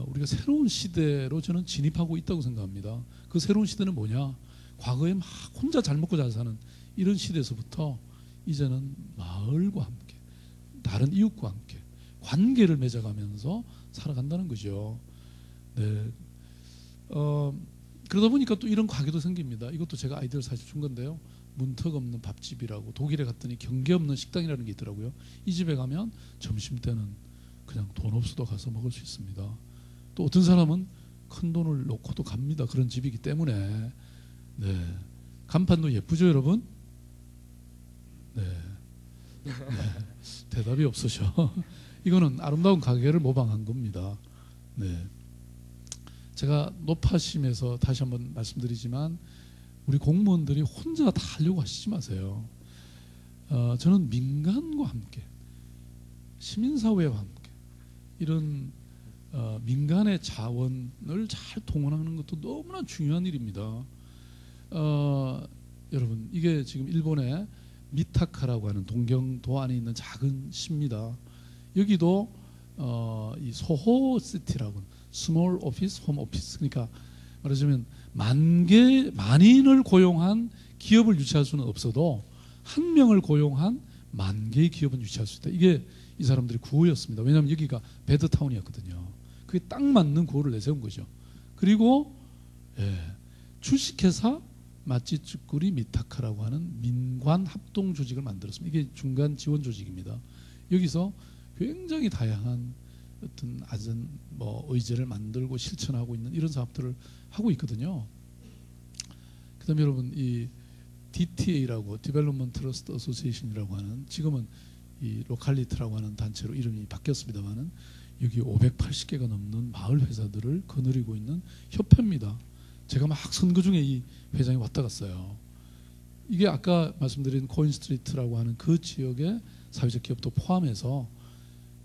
Speaker 2: 우리가 새로운 시대로 저는 진입하고 있다고 생각합니다. 그 새로운 시대는 뭐냐? 과거에 막 혼자 잘 먹고 잘 사는 이런 시대에서부터 이제는 마을과 함께 다른 이웃과 함께 관계를 맺어가면서 살아간다는 거죠. 네. 그러다 보니까 또 이런 가게도 생깁니다. 이것도 제가 아이디어를 사실 준 건데요. 문턱 없는 밥집이라고 독일에 갔더니 경계 없는 식당이라는 게 있더라고요. 이 집에 가면 점심 때는 그냥 돈 없어도 가서 먹을 수 있습니다. 또 어떤 사람은 큰 돈을 놓고도 갑니다. 그런 집이기 때문에. 네. 간판도 예쁘죠, 여러분? 네. 네. 대답이 없으셔. 이거는 아름다운 가게를 모방한 겁니다. 네. 제가 높아심에서 다시 한번 말씀드리지만 우리 공무원들이 혼자 다 하려고 하시지 마세요. 저는 민간과 함께 시민사회와 함께 이런 민간의 자원을 잘 동원하는 것도 너무나 중요한 일입니다. 여러분 이게 지금 일본의 미타카라고 하는 동경도 안에 있는 작은 시입니다. 여기도 이 소호시티라고 스몰 오피스, 홈 오피스 그러니까 말하자면 만인을 고용한 기업을 유치할 수는 없어도 한 명을 고용한 만 개의 기업은 유치할 수 있다. 이게 이 사람들의 구호였습니다. 왜냐하면 여기가 배드타운이었거든요. 그게 딱 맞는 구호를 내세운 거죠. 그리고 주식회사 마찌쭈꾸리 미타카라고 하는 민관 합동 조직을 만들었습니다. 이게 중간 지원 조직입니다. 여기서 굉장히 다양한 어떤 의제를 만들고 실천하고 있는 이런 사업들을 하고 있거든요. 그다음에 여러분 이 DTA라고 Development Trust Association이라고 하는 지금은 이 로칼리티라고 하는 단체로 이름이 바뀌었습니다만은 여기 580개가 넘는 마을 회사들을 거느리고 있는 협회입니다. 제가 막 선거 중에 이 회장이 왔다 갔어요. 이게 아까 말씀드린 코인스트리트라고 하는 그 지역의 사회적 기업도 포함해서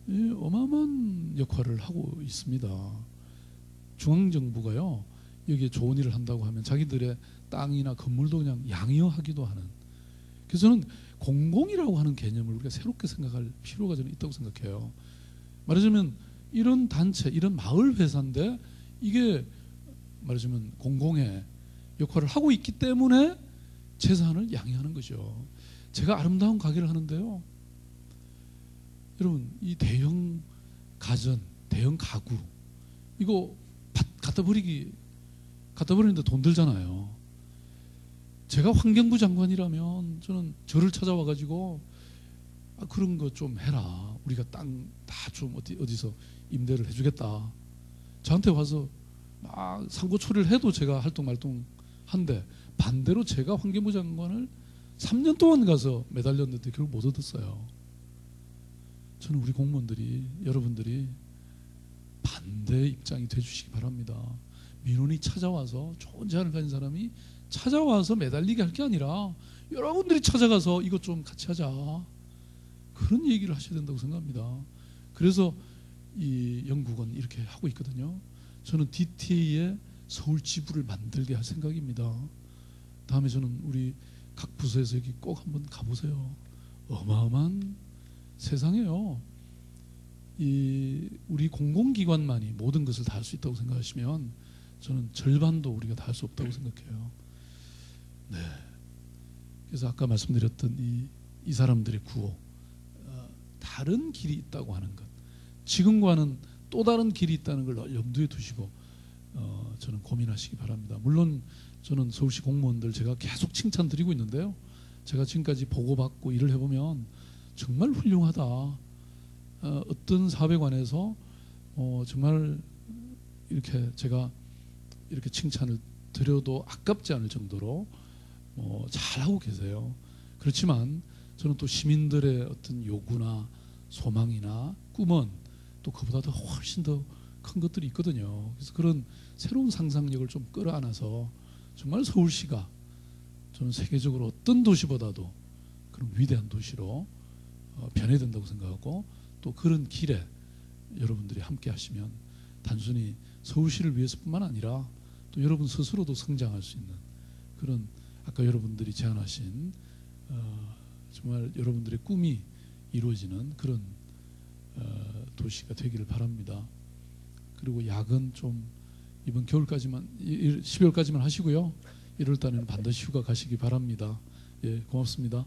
Speaker 2: 어마어마한 역할을 하고 있습니다. 중앙정부가요 여기에 좋은 일을 한다고 하면 자기들의 땅이나 건물도 그냥 양이어하기도 하는. 그래서 저는 공공이라고 하는 개념을 우리가 새롭게 생각할 필요가 저는 있다고 생각해요. 말하자면 이런 단체, 이런 마을 회사인데 이게 말하자면 공공의 역할을 하고 있기 때문에 재산을 양해하는 거죠. 제가 아름다운 가게를 하는데요. 여러분 이 대형 가전, 대형 가구 이거 갖다 버리는데 돈 들잖아요. 제가 환경부 장관이라면 저는 저를 찾아와 가지고 그런 거 좀 해라. 우리가 땅 다 좀 어디서 임대를 해주겠다. 저한테 와서 막 상고 처리를 해도 제가 할동말동한데 반대로 제가 환경부 장관을 3년 동안 가서 매달렸는데 결국 못 얻었어요. 저는 우리 공무원들이 여러분들이 반대 입장이 돼주시기 바랍니다. 민원이 찾아와서 좋은 제안을 가진 사람이 찾아와서 매달리게 할 게 아니라 여러분들이 찾아가서 이것 좀 같이 하자, 그런 얘기를 하셔야 된다고 생각합니다. 그래서 이 영국은 이렇게 하고 있거든요. 저는 DTA의 서울 지부를 만들게 할 생각입니다. 다음에 저는 우리 각 부서에서 여기 꼭 한번 가보세요. 어마어마한 세상이에요. 이 우리 공공기관만이 모든 것을 다 할 수 있다고 생각하시면 저는 절반도 우리가 다 할 수 없다고 생각해요. 네. 그래서 아까 말씀드렸던 이 사람들의 구호, 다른 길이 있다고 하는 것, 지금과는 또 다른 길이 있다는 걸 염두에 두시고 저는 고민하시기 바랍니다. 물론 저는 서울시 공무원들 제가 계속 칭찬드리고 있는데요. 제가 지금까지 보고받고 일을 해보면 정말 훌륭하다. 어떤 사업에 관해서 정말 이렇게 제가 이렇게 칭찬을 드려도 아깝지 않을 정도로 잘하고 계세요. 그렇지만 저는 또 시민들의 어떤 요구나 소망이나 꿈은 또 그보다 더 훨씬 더 큰 것들이 있거든요. 그래서 그런 새로운 상상력을 좀 끌어안아서 정말 서울시가 저는 세계적으로 어떤 도시보다도 그런 위대한 도시로 변해야 된다고 생각하고, 또 그런 길에 여러분들이 함께 하시면 단순히 서울시를 위해서뿐만 아니라 또 여러분 스스로도 성장할 수 있는 그런, 아까 여러분들이 제안하신 정말 여러분들의 꿈이 이루어지는 그런 도시가 되기를 바랍니다. 그리고 야근 좀 이번 겨울까지만 12월까지만 하시고요. 1월 달에는 반드시 휴가 가시기 바랍니다. 예, 고맙습니다.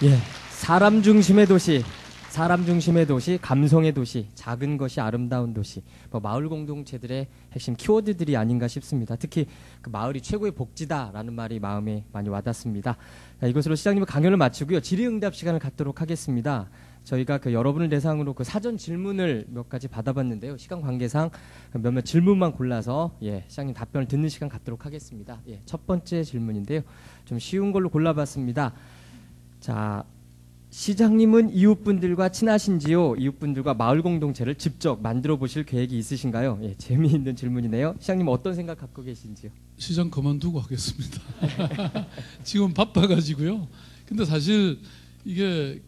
Speaker 1: 예, 사람 중심의 도시, 사람 중심의 도시, 감성의 도시, 작은 것이 아름다운 도시, 마을 공동체들의 핵심 키워드들이 아닌가 싶습니다. 특히 그 마을이 최고의 복지다라는 말이 마음에 많이 와닿습니다. 자, 이것으로 시장님의 강연을 마치고요, 질의응답 시간을 갖도록 하겠습니다. 저희가 그 여러분을 대상으로 그 사전 질문을 몇 가지 받아봤는데요. 시간 관계상 몇몇 질문만 골라서 시장님 답변을 듣는 시간 갖도록 하겠습니다. 첫 번째 질문인데요. 좀 쉬운 걸로 골라봤습니다. 자, 시장님은 이웃분들과 친하신지요? 이웃분들과 마을 공동체를 직접 만들어 보실 계획이 있으신가요? 재미있는 질문이네요. 시장님 어떤 생각 갖고 계신지요?
Speaker 2: 시장 그만두고 하겠습니다. 지금 바빠가지고요. 근데 사실 이게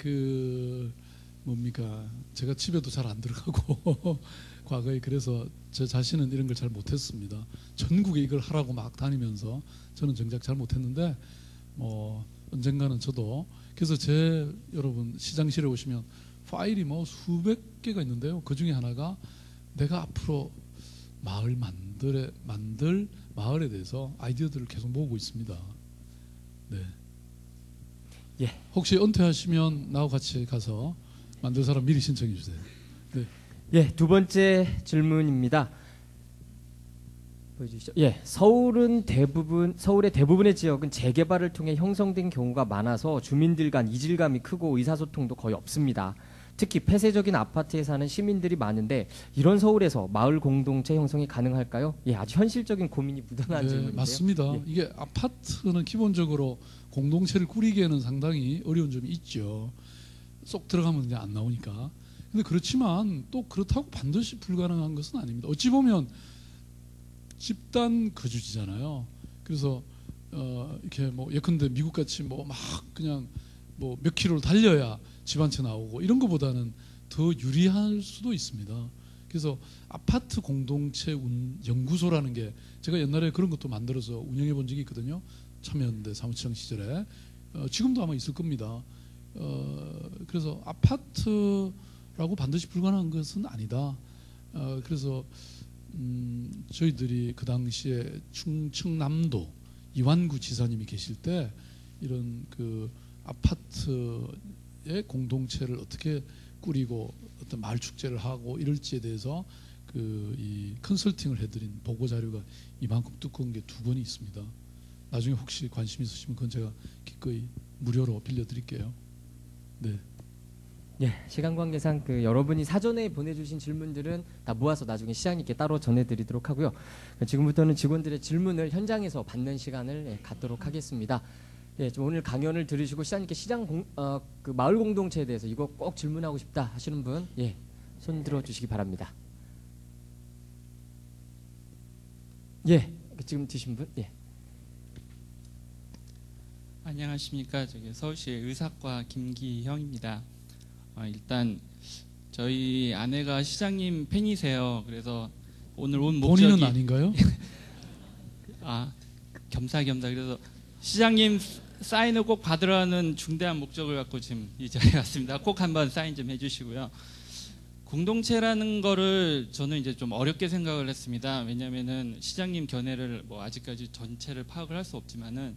Speaker 2: 뭡니까, 제가 집에도 잘 안 들어가고 과거에 그래서 제 자신은 이런 걸 잘 못했습니다. 전국에 이걸 하라고 막 다니면서 저는 정작 잘 못했는데 언젠가는 저도, 그래서 여러분 시장실에 오시면 파일이 수백 개가 있는데요. 그 중에 하나가 내가 앞으로 만들 마을에 대해서 아이디어들을 계속 모으고 있습니다. 네.
Speaker 1: 예.
Speaker 2: 혹시 은퇴하시면 나하고 같이 가서 만들 사람 미리 신청해 주세요. 네.
Speaker 1: 예, 두 번째 질문입니다. 보여주시죠. 서울의 대부분의 지역은 재개발을 통해 형성된 경우가 많아서 주민들 간 이질감이 크고 의사소통도 거의 없습니다. 특히 폐쇄적인 아파트에 사는 시민들이 많은데 이런 서울에서 마을 공동체 형성이 가능할까요? 아주 현실적인 고민이 묻어난 질문인데요.
Speaker 2: 맞습니다. 이게 아파트는 기본적으로 공동체를 꾸리기에는 상당히 어려운 점이 있죠. 쏙 들어가면 그냥 안 나오니까. 근데 그렇지만 또 그렇다고 반드시 불가능한 것은 아닙니다. 어찌 보면 집단 거주지잖아요. 그래서 이렇게 예컨대 미국같이 막 그냥 몇 킬로를 달려야 집 한 채 나오고 이런 것보다는 더 유리할 수도 있습니다. 그래서 아파트 공동체 연구소라는 게 제가 옛날에 그런 것도 만들어서 운영해 본 적이 있거든요. 참여연대 사무처장 시절에. 지금도 아마 있을 겁니다. 그래서 아파트라고 반드시 불가능한 것은 아니다. 그래서 저희들이 그 당시에 충청남도 이완구 지사님이 계실 때 이런 그 아파트의 공동체를 어떻게 꾸리고 어떤 마을 축제를 하고 이럴지에 대해서 이 컨설팅을 해드린 보고 자료가 이만큼 두꺼운 게 2권이 있습니다. 나중에 혹시 관심 있으시면 그건 제가 기꺼이 무료로 빌려드릴게요. 네.
Speaker 1: 시간 관계상 여러분이 사전에 보내주신 질문들은 다 모아서 나중에 시장님께 따로 전해드리도록 하고요. 지금부터는 직원들의 질문을 현장에서 받는 시간을 갖도록 하겠습니다. 예, 좀 오늘 강연을 들으시고 시장님께 그 마을 공동체에 대해서 이거 꼭 질문하고 싶다 하시는 분, 예, 손 들어 주시기 바랍니다. 예, 지금 드신 분, 예.
Speaker 3: 안녕하십니까. 서울시 의사과 김기형입니다. 일단 저희 아내가 시장님 팬이세요. 그래서 오늘 온 목적이
Speaker 2: 본인은 아닌가요?
Speaker 3: 겸사겸사. 그래서 시장님 사인을 꼭 받으라는 중대한 목적을 갖고 지금 이 자리에 왔습니다. 꼭 한번 사인 좀 해주시고요. 공동체라는 거를 저는 이제 좀 어렵게 생각을 했습니다. 왜냐하면은 시장님 견해를 뭐 아직까지 전체를 파악을 할 수 없지만은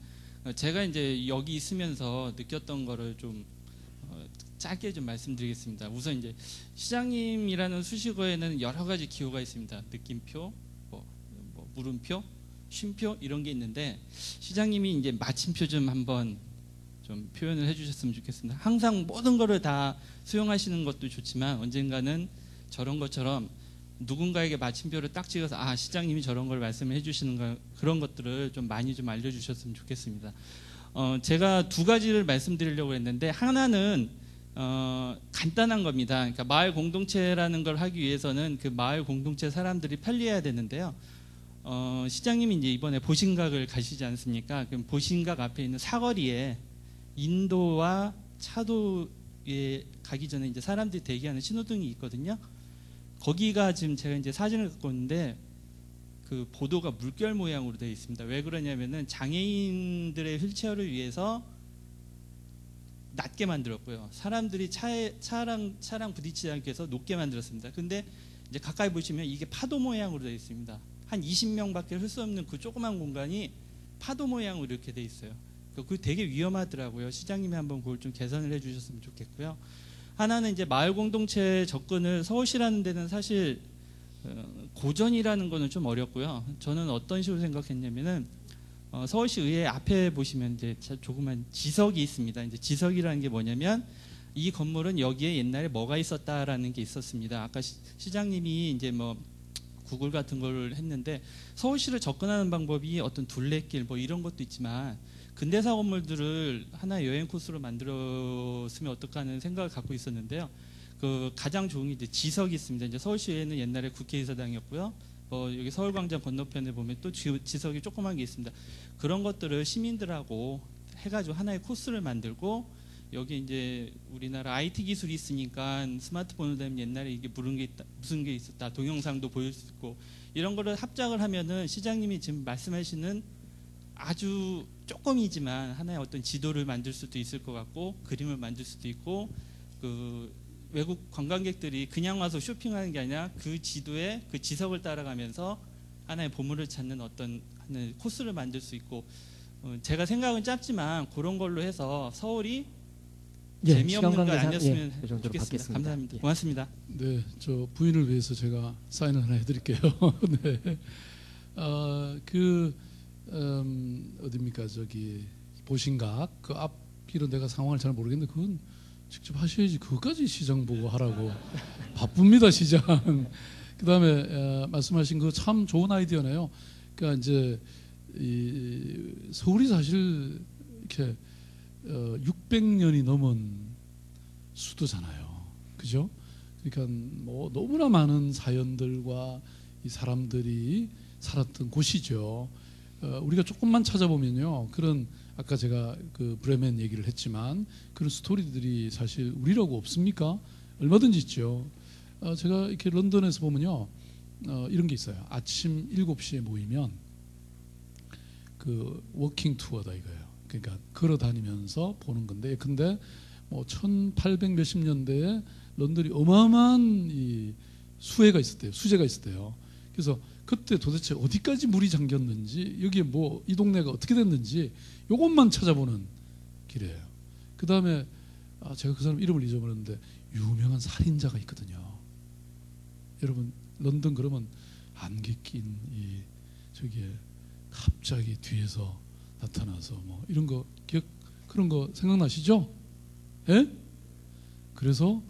Speaker 3: 제가 이제 여기 있으면서 느꼈던 거를 좀 짧게 좀 말씀드리겠습니다. 우선 이제 시장님이라는 수식어에는 여러 가지 기호가 있습니다. 느낌표, 뭐 물음표, 쉼표 이런 게 있는데 시장님이 이제 마침표 좀 한번 좀 표현을 해주셨으면 좋겠습니다. 항상 모든 거를 다 수용하시는 것도 좋지만 언젠가는 저런 것처럼 누군가에게 마침표를 딱 찍어서 시장님이 저런 걸 말씀을 해주시는 거 그런 것들을 좀 많이 좀 알려주셨으면 좋겠습니다. 제가 두 가지를 말씀드리려고 했는데 하나는 간단한 겁니다. 그러니까 마을 공동체라는 걸 하기 위해서는 그 마을 공동체 사람들이 편리해야 되는데요. 시장님이 이제 이번에 보신각을 가시지 않습니까? 그럼 보신각 앞에 있는 사거리에 인도와 차도에 가기 전에 이제 사람들이 대기하는 신호등이 있거든요. 거기가 지금 제가 이제 사진을 갖고 있는데 그 보도가 물결 모양으로 되어 있습니다. 왜 그러냐면은 장애인들의 휠체어를 위해서 낮게 만들었고요. 사람들이 차랑 부딪히지 않게 해서 높게 만들었습니다. 근데 이제 가까이 보시면 이게 파도 모양으로 되어 있습니다. 한 20명밖에 할 수 없는 그 조그만 공간이 파도 모양으로 이렇게 되어 있어요. 그거 되게 위험하더라고요. 시장님이 한번 그걸 좀 개선을 해주셨으면 좋겠고요. 하나는 이제 마을 공동체 접근을 서울시라는 데는 사실 고전이라는 거는 좀 어렵고요. 저는 어떤 식으로 생각했냐면은 서울시 의회 앞에 보시면 이제 조그만 지석이 있습니다. 이제 지석이라는 게 뭐냐면 이 건물은 여기에 옛날에 뭐가 있었다라는 게 있었습니다. 아까 시장님이 이제 뭐 구글 같은 걸 했는데 서울시를 접근하는 방법이 어떤 둘레길 뭐 이런 것도 있지만 근대사 건물들을 하나의 여행 코스로 만들었으면 어떨까 하는 생각을 갖고 있었는데요. 그 가장 좋은 게 이제 지석이 있습니다. 이제 서울시에는 옛날에 국회의사당이었고요. 여기 서울광장 건너편에 보면 또 지석이 조그만 게 있습니다. 그런 것들을 시민들하고 해가지고 하나의 코스를 만들고 여기 이제 우리나라 IT 기술이 있으니까 스마트폰을 되면 옛날에 이게 무슨 게 있었다 동영상도 보일 수 있고 이런 거를 합작을 하면은 시장님이 지금 말씀하시는 아주 조금이지만 하나의 어떤 지도를 만들 수도 있을 것 같고 그림을 만들 수도 있고 그 외국 관광객들이 그냥 와서 쇼핑하는 게 아니라 그 지도에 그 지석을 따라가면서 하나의 보물을 찾는 어떤 하나의 코스를 만들 수 있고 제가 생각은 짧지만 그런 걸로 해서 서울이 재미없는 거 아니었으면 좋겠습니다. 받겠습니다. 감사합니다. 고맙습니다.
Speaker 2: 네, 저 부인을 위해서 제가 사인을 하나 해드릴게요. 네, 어디입니까? 저기 보신각 그 앞길은 내가 상황을 잘 모르겠는데 그건 직접 하셔야지. 그것까지 시장 보고 하라고 바쁩니다 시장. 그다음에 말씀하신 거 참 좋은 아이디어네요. 그러니까 이제 서울이 사실 이렇게 600년이 넘은 수도잖아요. 그죠? 그러니까 뭐 너무나 많은 사연들과 이 사람들이 살았던 곳이죠. 우리가 조금만 찾아보면요. 그런 아까 제가 그 브레멘 얘기를 했지만 그런 스토리들이 사실 우리라고 없습니까? 얼마든지 있죠. 제가 이렇게 런던에서 보면요. 이런 게 있어요. 아침 7시에 모이면 그 워킹 투어다 이거예요. 그러니까 걸어 다니면서 보는 건데 근데 뭐 1800 몇십 년대에 런던이 어마어마한 이 수해가 있었대요. 수재가 있었대요. 그래서 그때 도대체 어디까지 물이 잠겼는지 여기에 뭐 이 동네가 어떻게 됐는지 요것만 찾아보는 길이에요. 그 다음에 제가 그 사람 이름을 잊어버렸는데 유명한 살인자가 있거든요. 여러분 런던 그러면 안개 낀 이 저기에 갑자기 뒤에서 나타나서 뭐 이런 거 그런 거 생각나시죠? 예? 그래서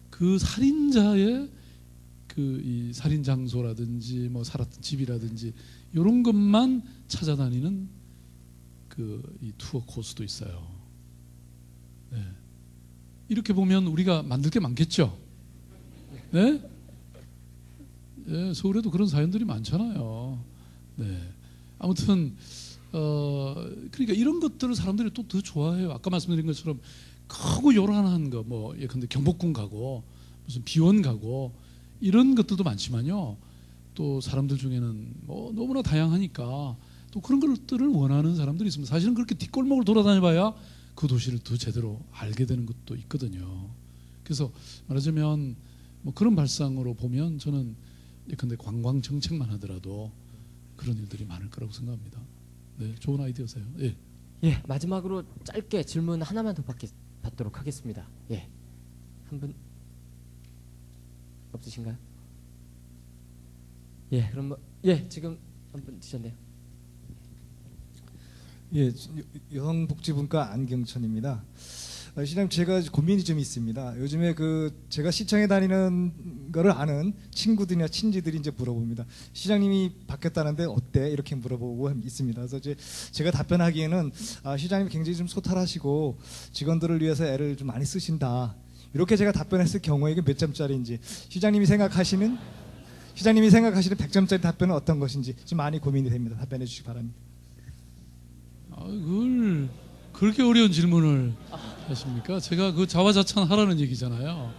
Speaker 2: 그 살인자의 그 이 살인 장소라든지 뭐 살았던 집이라든지 이런 것만 찾아다니는 이 투어 코스도 있어요. 네. 이렇게 보면 우리가 만들 게 많겠죠. 네? 네, 서울에도 그런 사연들이 많잖아요. 네. 아무튼 그러니까 이런 것들을 사람들이 또 더 좋아해요. 아까 말씀드린 것처럼 크고 요란한 거, 뭐 예컨대 경복궁 가고 무슨 비원 가고 이런 것들도 많지만요. 또 사람들 중에는 뭐 너무나 다양하니까 또 그런 것들을 원하는 사람들이 있습니다. 사실은 그렇게 뒷골목을 돌아다녀봐야 그 도시를 더 제대로 알게 되는 것도 있거든요. 그래서 말하자면 뭐 그런 발상으로 보면 저는 예컨대 관광 정책만 하더라도 그런 일들이 많을 거라고 생각합니다. 네, 좋은 아이디어세요. 예.
Speaker 1: 예, 마지막으로 짧게 질문 하나만 더 받도록 하겠습니다. 예, 한 분 없으신가요? 예, 그럼 지금 한 분 드셨네요.
Speaker 4: 예, 여성복지분과 안경천입니다. 시장님, 제가 고민이 좀 있습니다. 요즘에 제가 시청에 다니는 거를 아는 친구들이나 친지들이 이제 물어봅니다. 시장님이 바뀌었다는데 어때? 이렇게 물어보고 있습니다. 그래서 제가 답변하기에는 시장님이 굉장히 좀 소탈하시고 직원들을 위해서 애를 좀 많이 쓰신다. 이렇게 제가 답변했을 경우에 이게 몇 점짜리인지 시장님이 생각하시는 100점짜리 답변은 어떤 것인지 지금 많이 고민이 됩니다. 답변해 주시기 바랍니다.
Speaker 2: 그걸 그렇게 어려운 질문을 하십니까? 제가 그 자화자찬하라는 얘기잖아요.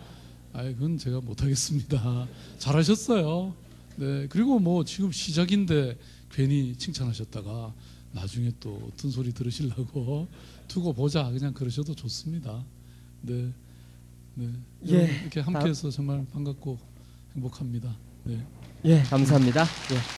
Speaker 2: 그건 제가 못하겠습니다. 잘하셨어요. 네, 그리고 뭐 지금 시작인데 괜히 칭찬하셨다가 나중에 또 어떤 소리 들으시려고 두고 보자 그냥 그러셔도 좋습니다. 네, 네.
Speaker 1: 예,
Speaker 2: 이렇게 함께해서 정말 반갑고 행복합니다. 네.
Speaker 1: 예, 감사합니다. 예.